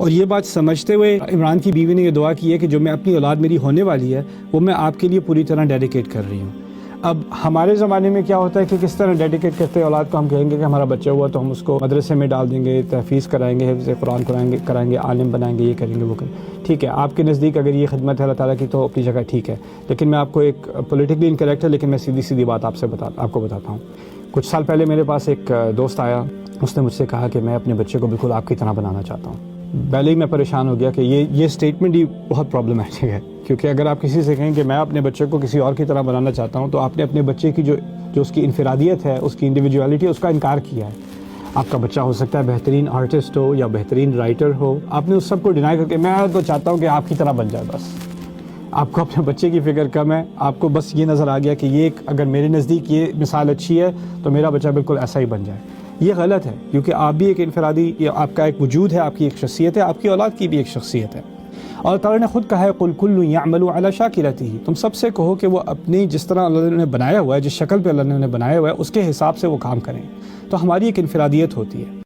اور یہ بات سمجھتے ہوئے عمران کی بیوی نے یہ دعا کی ہے کہ جو میں اپنی اولاد میری ہونے والی ہے وہ میں آپ کے لیے پوری طرح ڈیڈیکیٹ کر رہی ہوں۔ اب ہمارے زمانے میں کیا ہوتا ہے کہ کس طرح ڈیڈیکیٹ کرتے ہیں اولاد کو، ہم کہیں گے کہ ہمارا بچہ ہوا تو ہم اس کو مدرسے میں ڈال دیں گے، تحفیظ کرائیں گے، حفظ قرآن کرائیں گے، عالم بنائیں گے، یہ کریں گے وہ کریں گے۔ ٹھیک ہے، آپ کے نزدیک اگر یہ خدمت ہے اللہ تعالیٰ کی تو اپنی جگہ ٹھیک ہے، لیکن میں آپ کو ایک پولیٹیکلی انکریکٹ ہے لیکن میں سیدھی بات آپ کو بتاتا ہوں۔ کچھ سال پہلے میرے پاس ایک دوست آیا، اس نے مجھ سے کہا کہ میں اپنے بچے کو بالکل آپ کی طرح بنانا چاہتا ہوں۔ پہلے ہی میں پریشان ہو گیا کہ یہ اسٹیٹمنٹ ہی بہت پرابلمٹک ہے، کیونکہ اگر آپ کسی سے کہیں کہ میں اپنے بچے کو کسی اور کی طرح بنانا چاہتا ہوں تو آپ نے اپنے بچے کی جو اس کی انفرادیت ہے، اس کی انڈیویجوالٹی ہے، اس کا انکار کیا ہے۔ آپ کا بچہ ہو سکتا ہے بہترین آرٹسٹ ہو یا بہترین رائٹر ہو، آپ نے اس سب کو ڈینائی کر کے میں تو چاہتا ہوں کہ آپ کی طرح بن جائے۔ بس آپ کو اپنے بچے کی فکر کم ہے، آپ کو بس یہ نظر آ گیا کہ یہ اگر میرے نزدیک یہ مثال اچھی ہے تو میرا بچہ بالکل ایسا ہی بن جائے۔ یہ غلط ہے، کیونکہ آپ بھی ایک انفرادی، آپ کا ایک وجود ہے، آپ کی ایک شخصیت ہے، آپ کی اولاد کی بھی ایک شخصیت ہے۔ اور تعالیٰ نے خود کہا ہے قُلْ كُلٌّ يَعْمَلُ عَلَى شَاكِلَتِهِ، تم سب سے کہو کہ وہ اپنی جس طرح اللہ نے بنایا ہوا ہے، جس شکل پہ اللہ نے انہیں بنایا ہوا ہے اس کے حساب سے وہ کام کریں۔ تو ہماری ایک انفرادیت ہوتی ہے۔